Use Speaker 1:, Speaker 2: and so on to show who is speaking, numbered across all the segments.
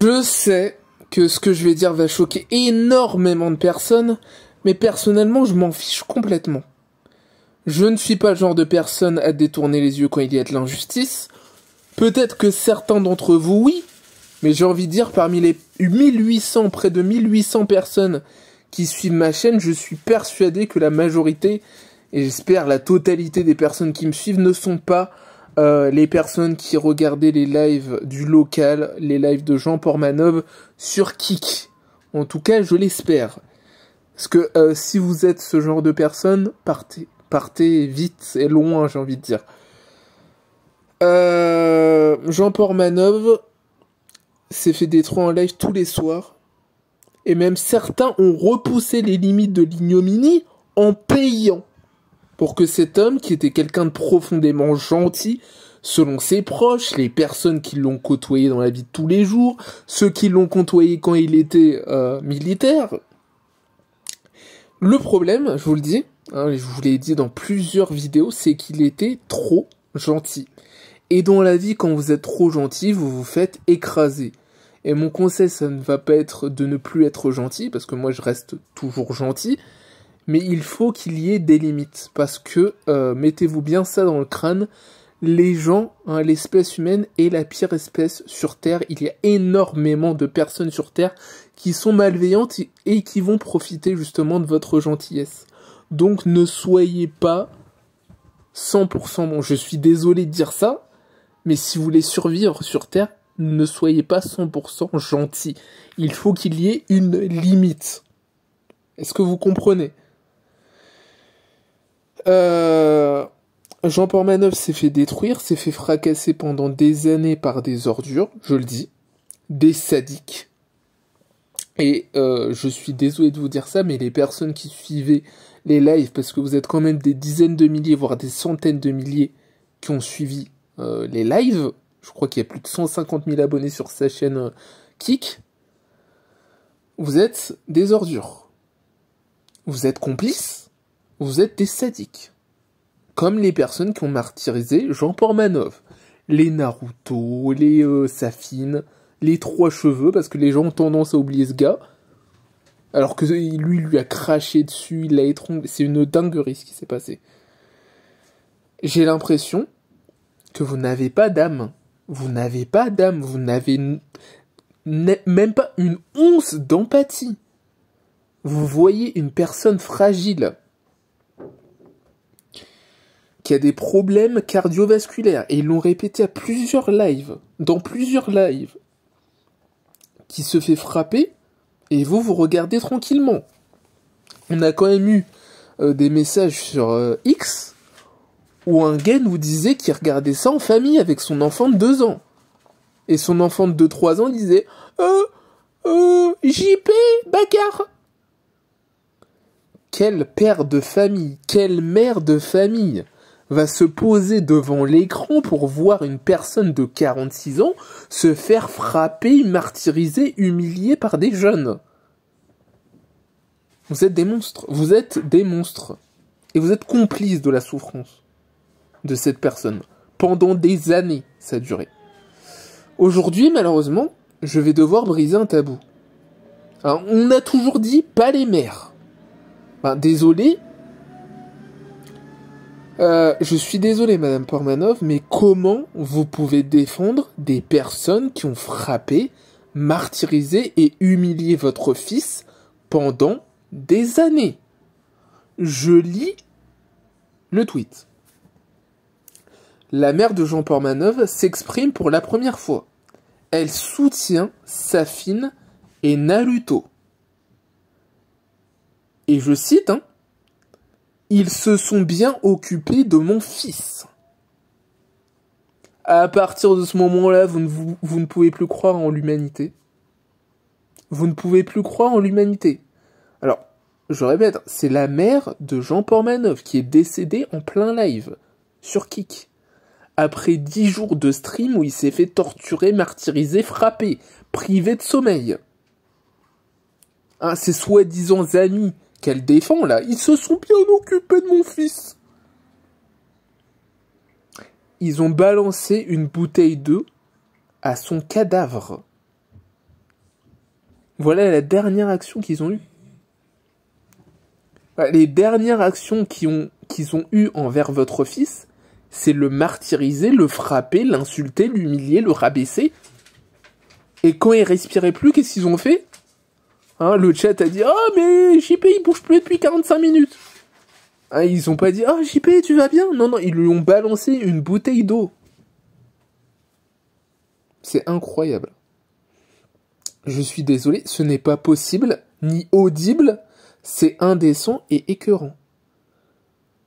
Speaker 1: Je sais que ce que je vais dire va choquer énormément de personnes, mais personnellement, je m'en fiche complètement. Je ne suis pas le genre de personne à détourner les yeux quand il y a de l'injustice. Peut-être que certains d'entre vous, oui, mais j'ai envie de dire, parmi les 1800, près de 1800 personnes qui suivent ma chaîne, je suis persuadé que la majorité, et j'espère la totalité des personnes qui me suivent, ne sont pas les personnes qui regardaient les lives du local, les lives de Jean Portmanov sur Kik. En tout cas, je l'espère. Parce que si vous êtes ce genre de personne, partez. Partez vite et loin, j'ai envie de dire. Jean Portmanov s'est fait détruire en live tous les soirs. Et même certains ont repoussé les limites de l'ignominie en payant. Pour que cet homme, qui était quelqu'un de profondément gentil, selon ses proches, les personnes qui l'ont côtoyé dans la vie de tous les jours, ceux qui l'ont côtoyé quand il était militaire. Le problème, je vous le dis, je vous l'ai dit dans plusieurs vidéos, c'est qu'il était trop gentil. Et dans la vie, quand vous êtes trop gentil, vous vous faites écraser. Et mon conseil, ça ne va pas être de ne plus être gentil, parce que moi je reste toujours gentil, mais il faut qu'il y ait des limites, parce que, mettez-vous bien ça dans le crâne, les gens, l'espèce humaine est la pire espèce sur Terre. Il y a énormément de personnes sur Terre qui sont malveillantes et qui vont profiter justement de votre gentillesse. Donc ne soyez pas 100% bon. Je suis désolé de dire ça, mais si vous voulez survivre sur Terre, ne soyez pas 100% gentil. Il faut qu'il y ait une limite. Est-ce que vous comprenez ? Jean Portmanov s'est fait détruire, s'est fait fracasser pendant des années par des ordures, je le dis, des sadiques. Et je suis désolé de vous dire ça, mais les personnes qui suivaient les lives, parce que vous êtes quand même des dizaines de milliers, voire des centaines de milliers qui ont suivi les lives, je crois qu'il y a plus de 150 000 abonnés sur sa chaîne Kik, vous êtes des ordures. Vous êtes complices, vous êtes des sadiques. Comme les personnes qui ont martyrisé Jean Portmanov. Les Naruto, les Safine, les Trois Cheveux, parce que les gens ont tendance à oublier ce gars. Alors que lui a craché dessus, il l'a étranglé. C'est une dinguerie ce qui s'est passé. J'ai l'impression que vous n'avez pas d'âme. Vous n'avez pas d'âme, vous n'avez même pas une once d'empathie. Vous voyez une personne fragile qui a des problèmes cardiovasculaires, et ils l'ont répété à plusieurs lives, dans plusieurs lives, qui se fait frapper, et vous regardez tranquillement. On a quand même eu des messages sur X, où un gars nous disait qu'il regardait ça en famille avec son enfant de 2 ans. Et son enfant de 2-3 ans disait JP, bagarre. Quel père de famille, quelle mère de famille va se poser devant l'écran pour voir une personne de 46 ans se faire frapper, martyriser, humilier par des jeunes. Vous êtes des monstres. Vous êtes des monstres. Et vous êtes complices de la souffrance de cette personne. Pendant des années, ça a duré. Aujourd'hui, malheureusement, je vais devoir briser un tabou. Alors, on a toujours dit pas les mères. Désolé. Je suis désolé, Madame Portmanov, mais comment vous pouvez défendre des personnes qui ont frappé, martyrisé et humilié votre fils pendant des années? Je lis le tweet. La mère de Jean Portmanov s'exprime pour la première fois. Elle soutient Safine et Naruto. Et je cite, ils se sont bien occupés de mon fils. À partir de ce moment-là, vous ne pouvez plus croire en l'humanité. Vous ne pouvez plus croire en l'humanité. Alors, je répète, c'est la mère de Jean Portmanov qui est décédée en plein live, sur Kik. Après 10 jours de stream où il s'est fait torturer, martyriser, frapper, privé de sommeil. Ces soi-disant amis qu'elle défend, là, ils se sont bien occupés de mon fils. Ils ont balancé une bouteille d'eau à son cadavre. Voilà la dernière action qu'ils ont eue. Les dernières actions qu'ils ont eues envers votre fils, c'est le martyriser, le frapper, l'insulter, l'humilier, le rabaisser. Et quand il respirait plus, qu'est-ce qu'ils ont fait? Le chat a dit « Ah, mais JP, il bouge plus depuis 45 minutes !» Ils ont pas dit « Ah, JP, tu vas bien ?» Non, ils lui ont balancé une bouteille d'eau. C'est incroyable. Je suis désolé, ce n'est pas possible, ni audible, c'est indécent et écœurant.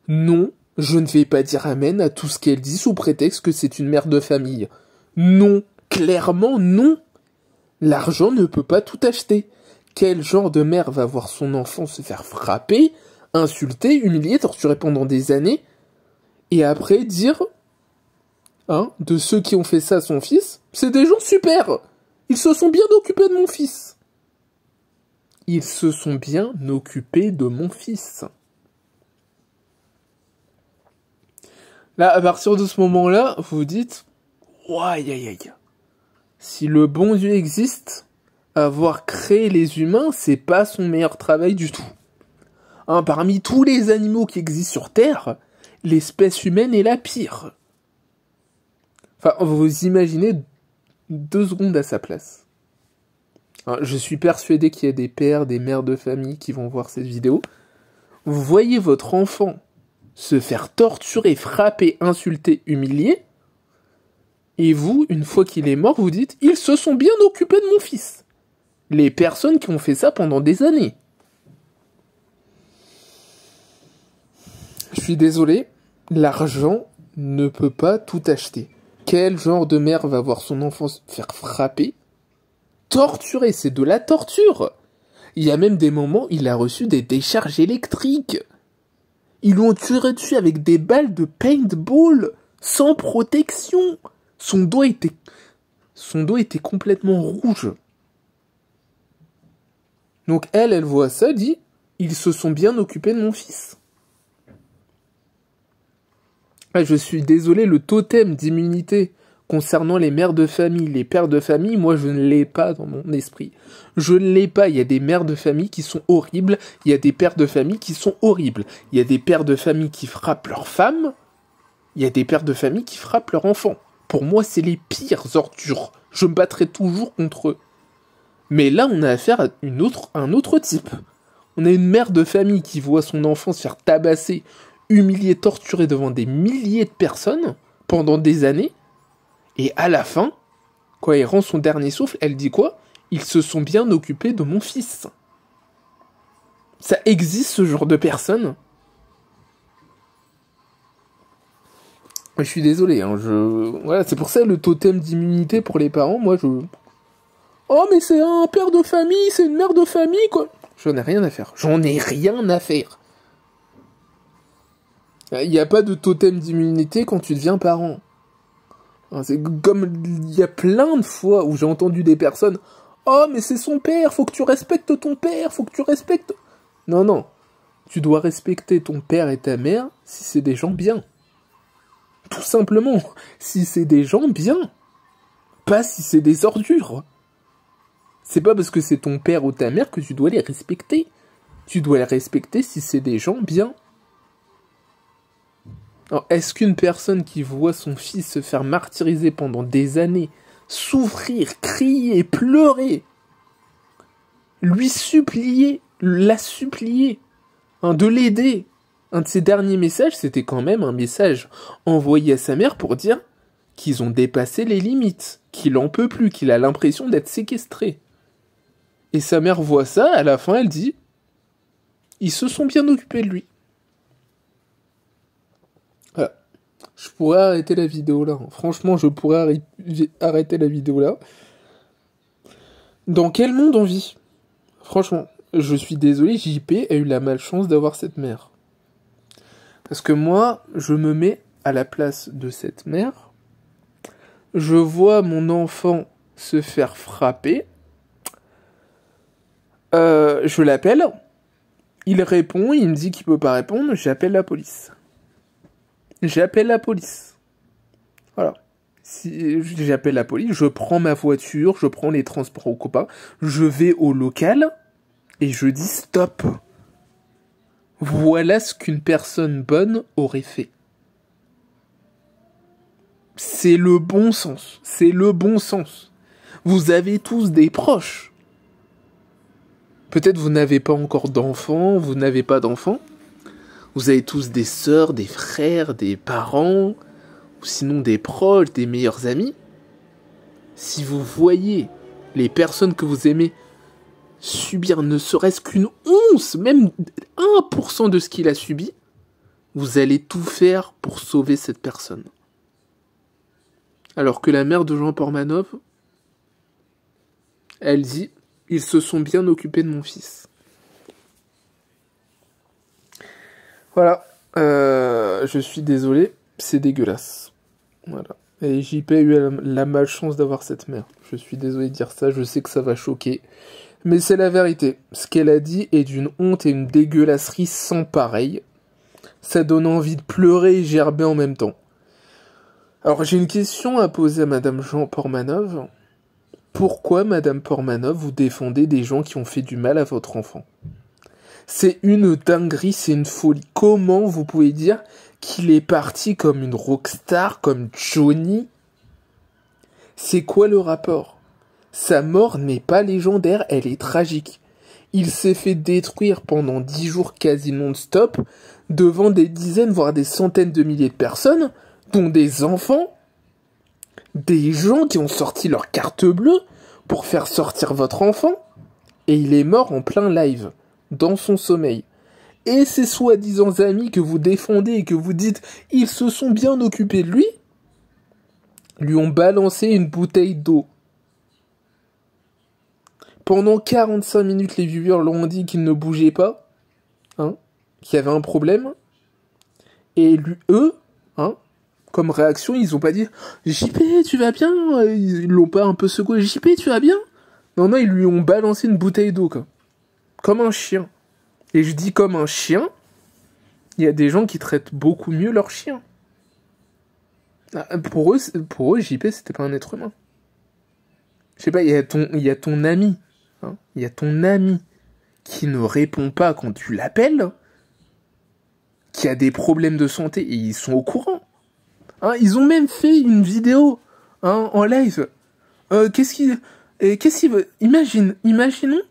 Speaker 1: Non, je ne vais pas dire amen à tout ce qu'elle dit sous prétexte que c'est une mère de famille. Non, clairement non. L'argent ne peut pas tout acheter. Quel genre de mère va voir son enfant se faire frapper, insulter, humilier, torturer pendant des années, et après dire, de ceux qui ont fait ça à son fils, c'est des gens super. Ils se sont bien occupés de mon fils. Ils se sont bien occupés de mon fils. Là, à partir de ce moment-là, vous vous dites, aïe. Si le bon Dieu existe, avoir créé les humains, c'est pas son meilleur travail du tout. Parmi tous les animaux qui existent sur Terre, l'espèce humaine est la pire. Enfin, vous imaginez 2 secondes à sa place. Je suis persuadé qu'il y a des pères, des mères de famille qui vont voir cette vidéo. Vous voyez votre enfant se faire torturer, frapper, insulter, humilier, et vous, une fois qu'il est mort, vous dites « Ils se sont bien occupés de mon fils !» Les personnes qui ont fait ça pendant des années. Je suis désolé, l'argent ne peut pas tout acheter. Quel genre de mère va voir son enfant se faire frapper, torturer? C'est de la torture. Il y a même des moments, il a reçu des décharges électriques. Ils l'ont tiré dessus avec des balles de paintball, sans protection. Son dos était complètement rouge. Donc elle voit ça, dit, ils se sont bien occupés de mon fils. Je suis désolé, le totem d'immunité concernant les mères de famille, les pères de famille, moi je ne l'ai pas dans mon esprit. Je ne l'ai pas, il y a des mères de famille qui sont horribles, il y a des pères de famille qui sont horribles. Il y a des pères de famille qui frappent leurs femmes, il y a des pères de famille qui frappent leurs enfants. Pour moi, c'est les pires ordures. Je me battrai toujours contre eux. Mais là, on a affaire à un autre type. On a une mère de famille qui voit son enfant se faire tabasser, humilier, torturer devant des milliers de personnes pendant des années. Et à la fin, quand elle rend son dernier souffle, elle dit quoi? Ils se sont bien occupés de mon fils. Ça existe, ce genre de personnes? Je suis désolé, voilà, c'est pour ça le totem d'immunité pour les parents, Oh, mais c'est un père de famille, c'est une mère de famille, quoi. J'en ai rien à faire. Il n'y a pas de totem d'immunité quand tu deviens parent. C'est comme il y a plein de fois où j'ai entendu des personnes « Oh, mais c'est son père, faut que tu respectes ton père, faut que tu respectes... » Non. Tu dois respecter ton père et ta mère si c'est des gens bien. Tout simplement, si c'est des gens bien. Pas si c'est des ordures. C'est pas parce que c'est ton père ou ta mère que tu dois les respecter. Tu dois les respecter si c'est des gens bien. Alors, est-ce qu'une personne qui voit son fils se faire martyriser pendant des années, souffrir, crier, pleurer, lui supplier, la supplier, de l'aider, un de ses derniers messages, c'était quand même un message envoyé à sa mère pour dire qu'ils ont dépassé les limites, qu'il en peut plus, qu'il a l'impression d'être séquestré. Et sa mère voit ça, à la fin elle dit « Ils se sont bien occupés de lui ». Voilà. Je pourrais arrêter la vidéo là. Franchement, je pourrais arrêter la vidéo là. Dans quel monde on vit? Franchement, je suis désolé, JP a eu la malchance d'avoir cette mère. Parce que moi, je me mets à la place de cette mère. Je vois mon enfant se faire frapper. Je l'appelle. Il répond, il me dit qu'il peut pas répondre. J'appelle la police. Voilà. Si j'appelle la police, je prends ma voiture, je prends les transports en commun, je vais au local et je dis stop. Voilà ce qu'une personne bonne aurait fait. C'est le bon sens. C'est le bon sens. Vous avez tous des proches. Peut-être vous n'avez pas encore d'enfants, vous n'avez pas d'enfants. Vous avez tous des sœurs, des frères, des parents, ou sinon des proches, des meilleurs amis. Si vous voyez les personnes que vous aimez subir ne serait-ce qu'une once, même 1% de ce qu'il a subi, vous allez tout faire pour sauver cette personne. Alors que la mère de Jean Portmanov, elle dit « Ils se sont bien occupés de mon fils ». Voilà, je suis désolé, c'est dégueulasse. Voilà. Et JP a eu la malchance d'avoir cette mère. Je suis désolé de dire ça, je sais que ça va choquer. Mais c'est la vérité. Ce qu'elle a dit est d'une honte et une dégueulasserie sans pareil. Ça donne envie de pleurer et gerber en même temps. Alors j'ai une question à poser à Madame Jean Portmanov. Pourquoi, Madame Portmanov, vous défendez des gens qui ont fait du mal à votre enfant ? C'est une dinguerie, c'est une folie. Comment vous pouvez dire qu'il est parti comme une rockstar, comme Johnny ? C'est quoi le rapport ? Sa mort n'est pas légendaire, elle est tragique. Il s'est fait détruire pendant 10 jours quasi non-stop, devant des dizaines, voire des centaines de milliers de personnes, dont des enfants, des gens qui ont sorti leur carte bleue pour faire sortir votre enfant, et il est mort en plein live, dans son sommeil. Et ces soi-disant amis que vous défendez et que vous dites « ils se sont bien occupés de lui ont balancé une bouteille d'eau. Pendant 45 minutes, les viewers leur ont dit qu'ils ne bougeaient pas, qu'il y avait un problème, et eux, comme réaction, ils ont pas dit « JP, tu vas bien ?» Ils l'ont pas un peu secoué « JP, tu vas bien ?» Non, ils lui ont balancé une bouteille d'eau, quoi. Comme un chien. Et je dis comme un chien, il y a des gens qui traitent beaucoup mieux leur chien. Pour eux, JP, c'était pas un être humain. Je sais pas, il y a ton ami, il y a ton ami qui ne répond pas quand tu l'appelles, qui a des problèmes de santé, et ils sont au courant. Ils ont même fait une vidéo en live. Qu'est-ce qu'il veut ? Imaginons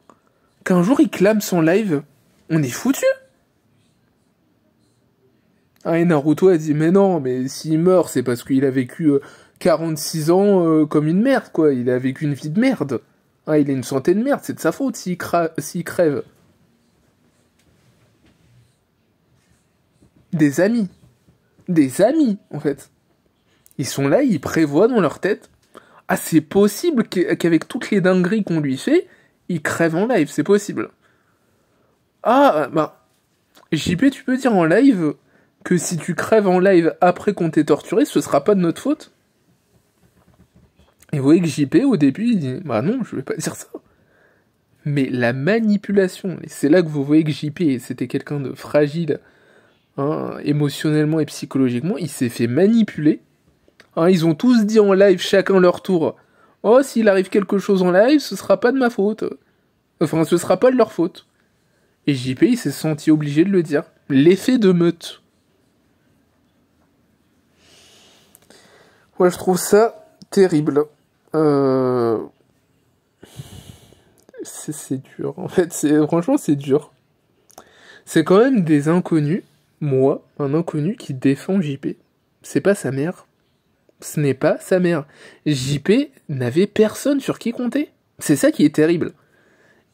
Speaker 1: qu'un jour il clame son live, on est foutu. Et Naruto a dit, mais non, mais s'il meurt, c'est parce qu'il a vécu 46 ans comme une merde, quoi. Il a vécu une vie de merde. Il a une santé de merde, c'est de sa faute s'il crève. Des amis, en fait. Ils sont là, ils prévoient dans leur tête. C'est possible qu'avec toutes les dingueries qu'on lui fait, il crève en live, c'est possible. JP, tu peux dire en live que si tu crèves en live après qu'on t'ait torturé, ce sera pas de notre faute. Et vous voyez que JP, au début, il dit, non, je vais pas dire ça. Mais la manipulation, et c'est là que vous voyez que JP, c'était quelqu'un de fragile, émotionnellement et psychologiquement, il s'est fait manipuler. Ils ont tous dit en live, chacun leur tour, s'il arrive quelque chose en live, ce sera pas de ma faute. Enfin, ce sera pas de leur faute. Et JP, il s'est senti obligé de le dire. L'effet de meute. Ouais, je trouve ça terrible. C'est dur. En fait, franchement, c'est dur. C'est quand même des inconnus. Moi, un inconnu qui défend JP. C'est pas sa mère. Ce n'est pas sa mère. JP n'avait personne sur qui compter. C'est ça qui est terrible.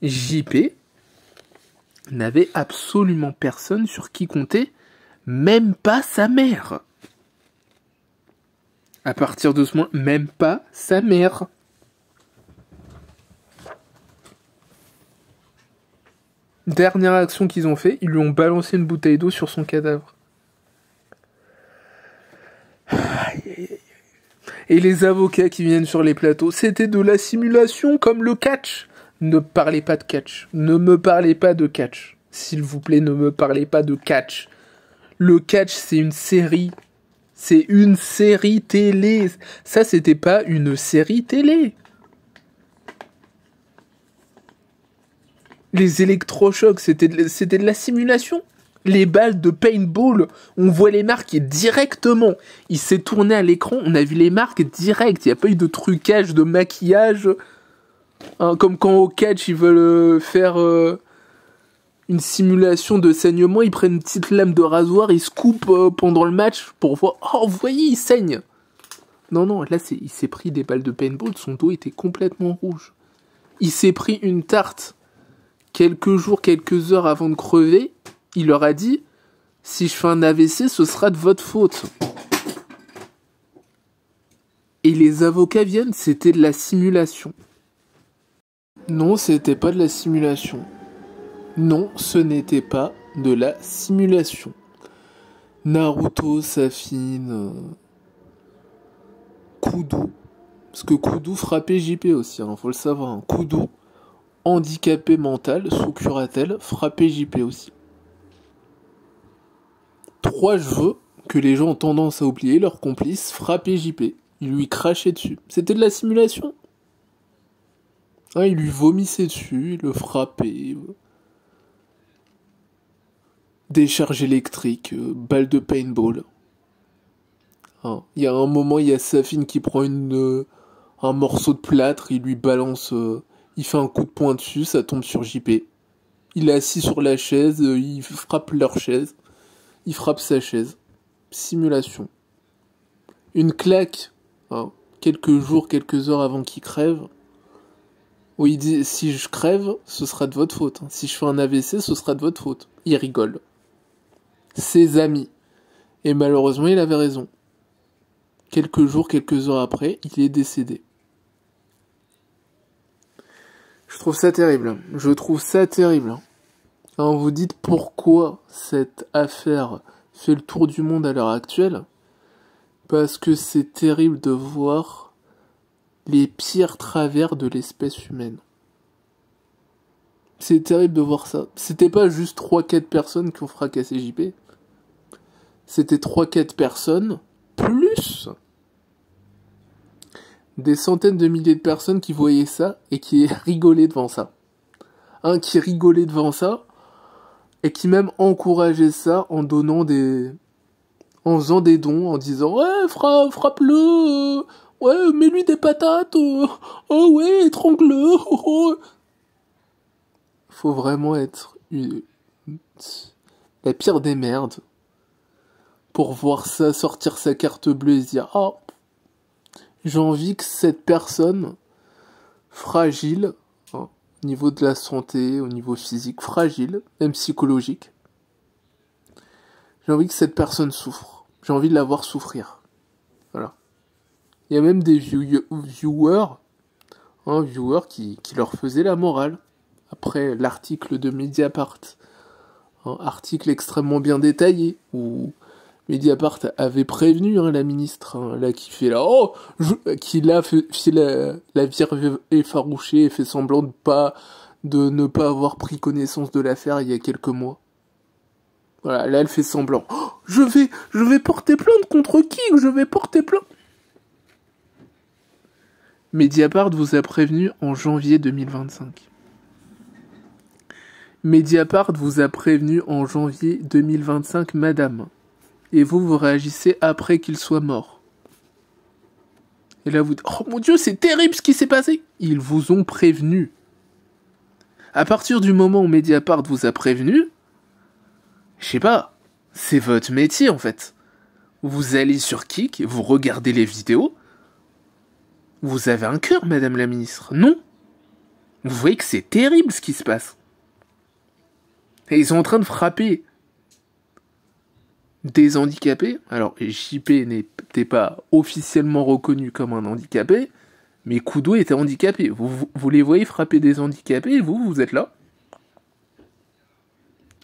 Speaker 1: JP n'avait absolument personne sur qui compter, même pas sa mère. À partir de ce moment, même pas sa mère. Dernière action qu'ils ont fait, ils lui ont balancé une bouteille d'eau sur son cadavre. Et les avocats qui viennent sur les plateaux, c'était de la simulation comme le catch. Ne parlez pas de catch. Ne me parlez pas de catch. S'il vous plaît, ne me parlez pas de catch. Le catch, c'est une série. C'est une série télé. Ça, c'était pas une série télé. Les électrochocs, c'était de la simulation. Les balles de paintball, on voit les marques directement. Il s'est tourné à l'écran, on a vu les marques direct. Il n'y a pas eu de trucage, de maquillage. Hein, comme quand au catch, ils veulent faire une simulation de saignement. Ils prennent une petite lame de rasoir, ils se coupent pendant le match pour voir. Oh, vous voyez, il saigne. Non, là, il s'est pris des balles de paintball. Son dos était complètement rouge. Il s'est pris une tarte quelques jours, quelques heures avant de crever. Il leur a dit, si je fais un AVC, ce sera de votre faute. Et les avocats viennent, c'était de la simulation. Non, c'était pas de la simulation. Non, ce n'était pas de la simulation. Naruto s'affine. Kudo. Parce que Kudo frappait JP aussi, faut le savoir. Hein. Kudo, handicapé mental, sous curatelle, frappait JP aussi. 3 cheveux que les gens ont tendance à oublier, leur complice frappait JP. Il lui crachait dessus. C'était de la simulation. Ah, il lui vomissait dessus, il le frappait. Décharge électrique, balle de paintball. Hein. Il y a un moment, il y a Safine qui prend un morceau de plâtre, il lui balance, il fait un coup de poing dessus, ça tombe sur JP. Il est assis sur la chaise, il frappe leur chaise. Il frappe sa chaise. Simulation. Une claque, hein, quelques jours, quelques heures avant qu'il crève, où il dit, si je crève, ce sera de votre faute. Si je fais un AVC, ce sera de votre faute. Il rigole. Ses amis. Et malheureusement, il avait raison. Quelques jours, quelques heures après, il est décédé. Je trouve ça terrible. Alors vous dites pourquoi cette affaire fait le tour du monde à l'heure actuelle? Parce que c'est terrible de voir les pires travers de l'espèce humaine. C'est terrible de voir ça. C'était pas juste 3-4 personnes qui ont fracassé JP. C'était 3-4 personnes, plus des centaines de milliers de personnes qui voyaient ça et qui rigolaient devant ça. Qui rigolait devant ça, et qui même encourageait ça en faisant des dons, en disant ouais, frappe-le, ouais, mets-lui des patates, oh ouais, étrangle-le, oh. Faut vraiment être la pire des merdes pour voir ça, sortir sa carte bleue et se dire ah, j'ai envie que cette personne fragile, au niveau de la santé, au niveau physique, fragile, même psychologique, j'ai envie que cette personne souffre. J'ai envie de la voir souffrir. Voilà. Il y a même des viewers qui leur faisaient la morale. Après l'article de Mediapart, article extrêmement bien détaillé, où Mediapart avait prévenu la ministre, là qui fait là, qui là fait la vire effarouchée et fait semblant de ne pas avoir pris connaissance de l'affaire il y a quelques mois. Voilà, là elle fait semblant. Oh, je vais porter plainte contre qui? Je vais porter plainte. Mediapart vous a prévenu en janvier 2025. Mediapart vous a prévenu en janvier 2025, madame. Et vous réagissez après qu'il soit mort. Et là vous dites, oh mon Dieu, c'est terrible ce qui s'est passé. Ils vous ont prévenu. À partir du moment où Mediapart vous a prévenu, je sais pas, c'est votre métier en fait. Vous allez sur Kik, vous regardez les vidéos. Vous avez un cœur, madame la ministre, non? Vous voyez que c'est terrible ce qui se passe. Et ils sont en train de frapper des handicapés. Alors, JP n'était pas officiellement reconnu comme un handicapé, mais Kudo était handicapé. Vous les voyez frapper des handicapés et vous êtes là.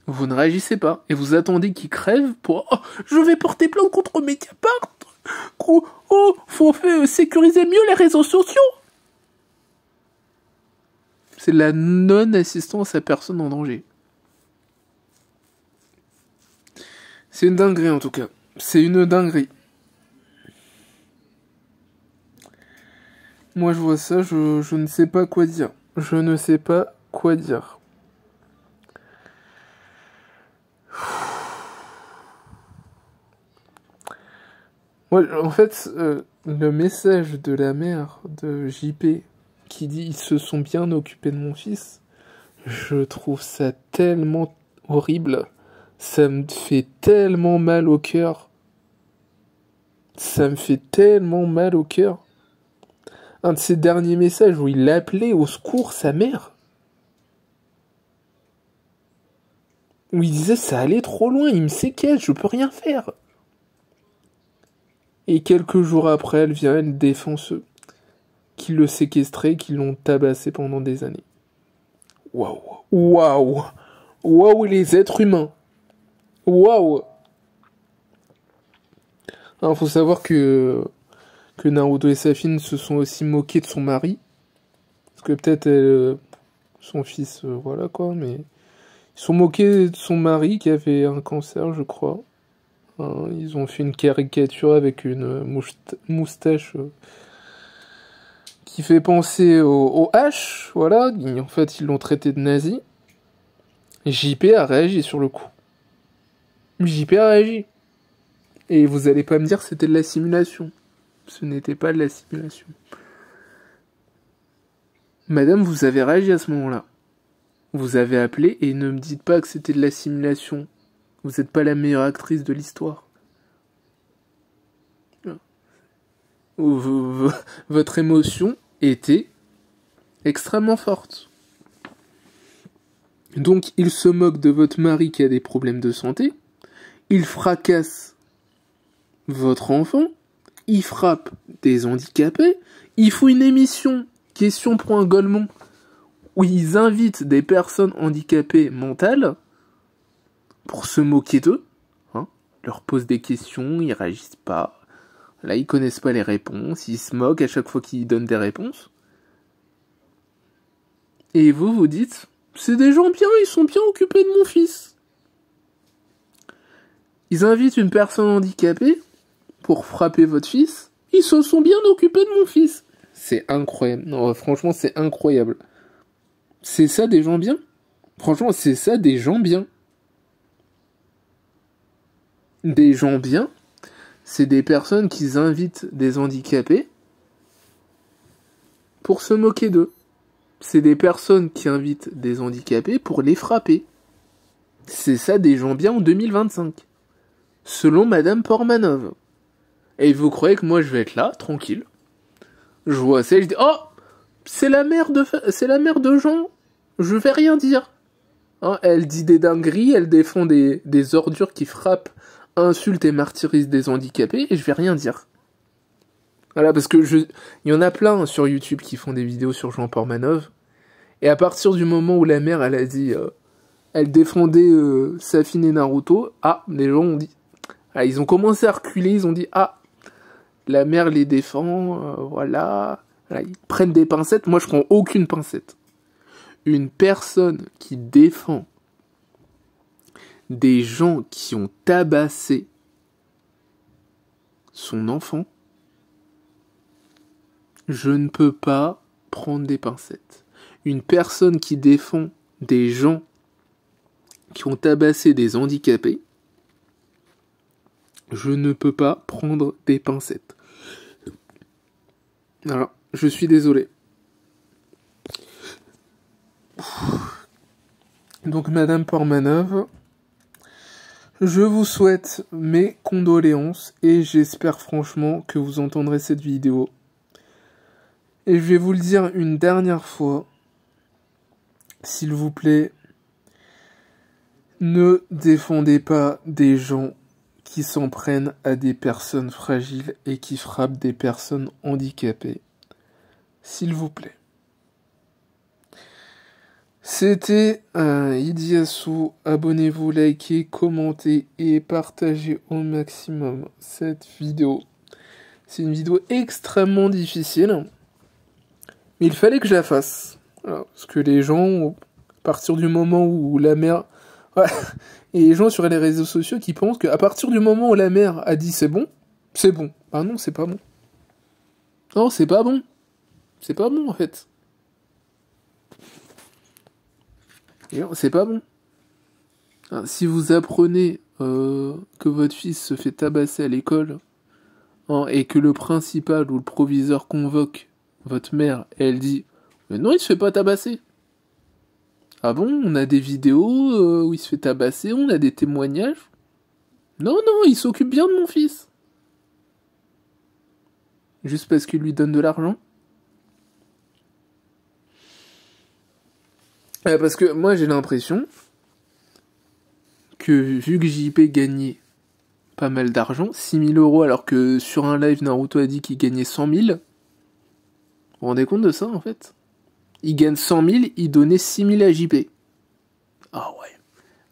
Speaker 1: Vous ne réagissez pas. Et vous attendez qu'ils crèvent pour... Oh, je vais porter plainte contre Mediapart. Oh, faut sécuriser mieux les réseaux sociaux. C'est la non-assistance à personne en danger. C'est une dinguerie en tout cas. C'est une dinguerie. Moi, je vois ça, je ne sais pas quoi dire. Je ne sais pas quoi dire. Moi, en fait, le message de la mère de JP qui dit « Ils se sont bien occupés de mon fils », je trouve ça tellement horrible. Ça me fait tellement mal au cœur. Ça me fait tellement mal au cœur. Un de ses derniers messages où il appelait au secours sa mère. Où il disait ça allait trop loin, il me séquestre, je peux rien faire. Et quelques jours après, elle vient, elle défend ceux qui le séquestraient, qui l'ont tabassé pendant des années. Waouh, waouh, waouh les êtres humains. Waouh. Alors faut savoir que Naruto et sa fille se sont aussi moqués de son mari. Parce que peut-être son fils, voilà quoi, mais ils se sont moqués de son mari qui avait un cancer, je crois. Hein, ils ont fait une caricature avec une moustache qui fait penser au H, voilà. En fait, ils l'ont traité de nazi. Et JP a réagi sur le coup. JP a réagi. Et vous allez pas me dire que c'était de la simulation. Ce n'était pas de la simulation. Madame, vous avez réagi à ce moment-là. Vous avez appelé et ne me dites pas que c'était de la simulation. Vous n'êtes pas la meilleure actrice de l'histoire. Votre émotion était extrêmement forte. Donc, il se moque de votre mari qui a des problèmes de santé. Il fracasse votre enfant. Il frappe des handicapés. Il fout une émission, Question pour un Golemont, où ils invitent des personnes handicapées mentales pour se moquer d'eux. Hein, leur posent des questions, ils réagissent pas. Là, ils connaissent pas les réponses, ils se moquent à chaque fois qu'ils donnent des réponses. Et vous dites, c'est des gens bien, ils sont bien occupés de mon fils. Ils invitent une personne handicapée pour frapper votre fils, ils se sont bien occupés de mon fils. C'est incroyable. Non, franchement, c'est incroyable. C'est ça des gens bien? Franchement, c'est ça des gens bien. Des gens bien, c'est des personnes qui invitent des handicapés pour se moquer d'eux. C'est des personnes qui invitent des handicapés pour les frapper. C'est ça des gens bien en 2025. Selon Madame Portmanov. Et vous croyez que moi je vais être là, tranquille. Je vois ça et je dis, oh, c'est la mère de Jean. Je vais rien dire. Hein, elle dit des dingueries, elle défend des ordures qui frappent, insultent et martyrisent des handicapés, et je vais rien dire. Voilà, parce que il y en a plein sur YouTube qui font des vidéos sur Jean Portmanov, et à partir du moment où la mère, elle a dit, elle défendait Safine et Naruto, les gens ont dit, ils ont commencé à reculer, ils ont dit, la mère les défend, voilà, ils prennent des pincettes, moi je prends aucune pincette. Une personne qui défend des gens qui ont tabassé son enfant, je ne peux pas prendre des pincettes. Une personne qui défend des gens qui ont tabassé des handicapés, je ne peux pas prendre des pincettes. Alors, je suis désolé. Donc, Madame Portmanov, je vous souhaite mes condoléances et j'espère franchement que vous entendrez cette vidéo. Et je vais vous le dire une dernière fois, s'il vous plaît, ne défendez pas des gens qui s'en prennent à des personnes fragiles et qui frappent des personnes handicapées. S'il vous plaît. C'était Idiasu. Abonnez-vous, likez, commentez et partagez au maximum cette vidéo. C'est une vidéo extrêmement difficile, mais il fallait que je la fasse. Alors, parce que les gens, à partir du moment où la mère... Ouais, et les gens sur les réseaux sociaux qui pensent qu'à partir du moment où la mère a dit c'est bon, c'est bon. Ah non, c'est pas bon. Non, c'est pas bon. C'est pas bon, en fait. Et non, c'est pas bon. Hein, si vous apprenez que votre fils se fait tabasser à l'école, hein, et que le principal ou le proviseur convoque votre mère et elle dit « Mais non, il se fait pas tabasser !» Ah bon, on a des vidéos où il se fait tabasser, on a des témoignages. Non, non, il s'occupe bien de mon fils. Juste parce qu'il lui donne de l'argent. Parce que moi j'ai l'impression que vu que JP gagnait pas mal d'argent, 6 000 € alors que sur un live Naruto a dit qu'il gagnait 100 000, vous vous rendez compte de ça en fait? Il gagne 100 000, il donnait 6 000 à JP. Ah ouais.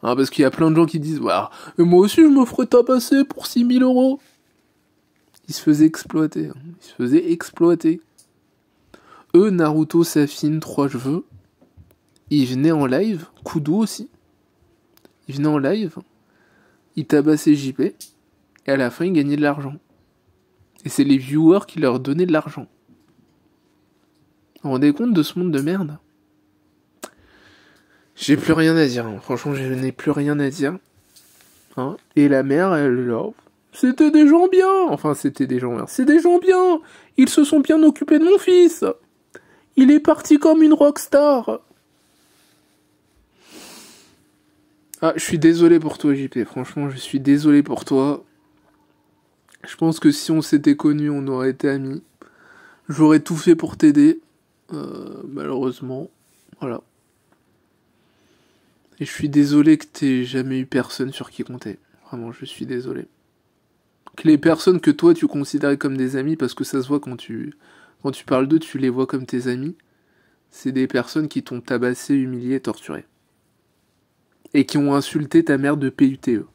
Speaker 1: Ah, parce qu'il y a plein de gens qui disent bah, moi aussi je me ferais tabasser pour 6 000 €. Il se faisait exploiter. Hein. Il se faisait exploiter. Eux, Naruto, Safine, 3 cheveux, ils venaient en live, Kudo aussi. Ils venaient en live, ils tabassaient JP, et à la fin ils gagnaient de l'argent. Et c'est les viewers qui leur donnaient de l'argent. Vous vous rendez compte de ce monde de merde? J'ai plus rien à dire, hein. Franchement je n'ai plus rien à dire. Hein, et la mère, elle est là. C'était des gens bien. Enfin, c'était des gens bien. C'est des gens bien. Ils se sont bien occupés de mon fils. Il est parti comme une rockstar. Ah, je suis désolé pour toi, JP. Franchement, je suis désolé pour toi. Je pense que si on s'était connus, on aurait été amis. J'aurais tout fait pour t'aider. Malheureusement. Voilà. Et je suis désolé que t'aies jamais eu personne sur qui compter. Vraiment, je suis désolé. Que les personnes que toi tu considérais comme des amis, parce que ça se voit quand tu parles d'eux, tu les vois comme tes amis, c'est des personnes qui t'ont tabassé, humilié, torturé. Et qui ont insulté ta mère de PUTE.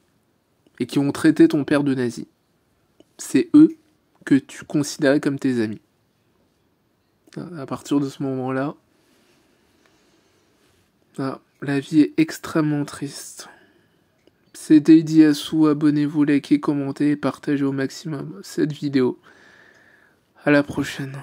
Speaker 1: Et qui ont traité ton père de nazi. C'est eux que tu considérais comme tes amis. À partir de ce moment-là, la vie est extrêmement triste. C'était Idiasu, abonnez-vous, likez, commentez et partagez au maximum cette vidéo. À la prochaine.